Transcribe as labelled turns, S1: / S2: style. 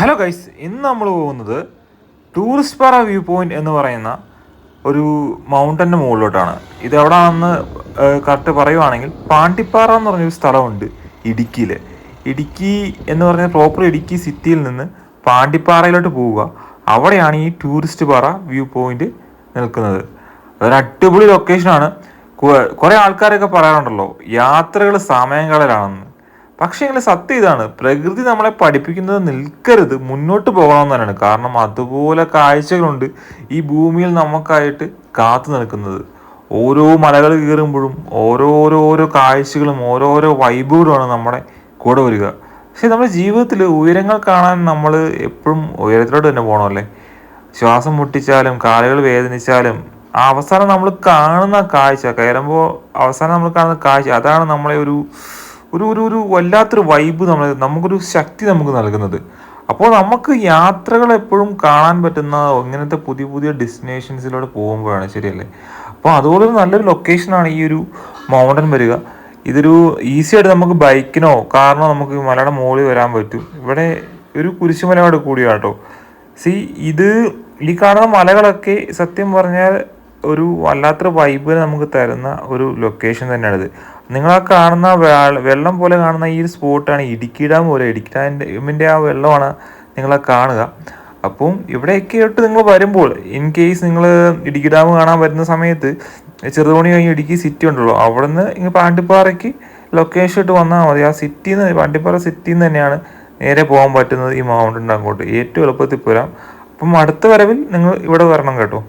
S1: Hello guys, ഇന്ന് നമ്മൾ പോകുന്നത് ടൂറിസ്റ്റ് പാറ വ്യൂ പോയിന്റ് എന്ന് പറയുന്ന ഒരു മൗണ്ടൻ്റെ മുകളിലോട്ടാണ്. ഇത് എവിടെയാണെന്ന് കറക്റ്റ് പറയുവാണെങ്കിൽ പാണ്ടിപ്പാറ എന്ന് പറഞ്ഞൊരു സ്ഥലമുണ്ട് ഇടുക്കിയിൽ. ഇടുക്കി എന്ന് പറഞ്ഞാൽ പ്രോപ്പർ ഇടുക്കി സിറ്റിയിൽ നിന്ന് പാണ്ടിപ്പാറയിലോട്ട് പോവുക. അവിടെയാണ് ഈ ടൂറിസ്റ്റ് പാറ വ്യൂ പോയിന്റ് നിൽക്കുന്നത്. അതൊരു അടിപൊളി ലൊക്കേഷനാണ്. കുറേ ആൾക്കാരൊക്കെ പറയാറുണ്ടല്ലോ യാത്രകൾ സമയം കളയലാണെന്ന്. പക്ഷേ എങ്കിൽ സത്യം ഇതാണ്, പ്രകൃതി നമ്മളെ പഠിപ്പിക്കുന്നത് നിൽക്കരുത്, മുന്നോട്ട് പോകണമെന്ന് തന്നെയാണ്. കാരണം അതുപോലെ കാഴ്ചകളുണ്ട് ഈ ഭൂമിയിൽ നമുക്കായിട്ട് കാത്തു നിൽക്കുന്നത്. ഓരോ മലകൾ കയറുമ്പോഴും ഓരോരോ കാഴ്ചകളും ഓരോരോ വൈബുകളുമാണ് നമ്മുടെ കൂടെ വരിക. പക്ഷെ നമ്മുടെ ജീവിതത്തിൽ ഉയരങ്ങൾ കാണാൻ നമ്മൾ എപ്പോഴും ഉയരത്തിലോട്ട് തന്നെ പോകണമല്ലേ. ശ്വാസം മുട്ടിച്ചാലും കാലുകൾ വേദനിച്ചാലും അവസാനം നമ്മൾ കാണുന്ന കാഴ്ച, കയറുമ്പോൾ അവസാനം നമ്മൾ കാണുന്ന കാഴ്ച, അതാണ് നമ്മളെ ഒരു ഒരു ഒരു ഒരു വല്ലാത്തൊരു വൈബ് നമുക്കൊരു ശക്തി നമുക്ക് നൽകുന്നത്. അപ്പോൾ നമുക്ക് യാത്രകൾ എപ്പോഴും കാണാൻ പറ്റുന്ന ഇങ്ങനത്തെ പുതിയ പുതിയ ഡെസ്റ്റിനേഷൻസിലൂടെ പോകുമ്പോഴാണ്, ശരിയല്ലേ? അപ്പോൾ അതുപോലെ നല്ലൊരു ലൊക്കേഷനാണ് ഈ ഒരു മൗണ്ടൻ വരിക. ഇതൊരു ഈസി ആയിട്ട് നമുക്ക് ബൈക്കിനോ കാറിനോ നമുക്ക് മലയുടെ മുകളിൽ വരാൻ പറ്റും. ഇവിടെ ഒരു കുരിശുമലയോട് കൂടിയാട്ടോ. ഇത് ഈ കാണുന്ന മലകളൊക്കെ സത്യം പറഞ്ഞാൽ ഒരു വല്ലാത്തൊരു വൈബിന് നമുക്ക് തരുന്ന ഒരു ലൊക്കേഷൻ തന്നെയാണിത്. നിങ്ങൾ ആ കാണുന്ന വെള്ളം പോലെ കാണുന്ന ഈ ഒരു സ്പോട്ടാണ് ഇടുക്കി ഡാം പോലെ. ഇടുക്കി ഡാമിൻ്റെ ആ വെള്ളമാണ് നിങ്ങളെ കാണുക. അപ്പം ഇവിടെയൊക്കെ ആയിട്ട് നിങ്ങൾ വരുമ്പോൾ ഇൻ കേസ് നിങ്ങൾ ഇടുക്കി ഡാം കാണാൻ വരുന്ന സമയത്ത് ചെറുതോണി കഴിഞ്ഞ് ഇടുക്കി സിറ്റി ഉണ്ടല്ലോ, അവിടെ നിന്ന് ഇങ്ങനെ പാണ്ടിപ്പാറയ്ക്ക് ലൊക്കേഷൻ ഇട്ട് വന്നാൽ മതി. ആ സിറ്റിയിൽ നിന്ന്, പാണ്ടിപ്പാറ സിറ്റിയിൽ നിന്ന് തന്നെയാണ് നേരെ പോകാൻ പറ്റുന്നത് ഈ മൗണ്ടൻ്റെ അങ്ങോട്ട്. ഏറ്റവും എളുപ്പത്തിൽ പോരാം. അപ്പം അടുത്ത വരവിൽ നിങ്ങൾ ഇവിടെ വരണം കേട്ടോ.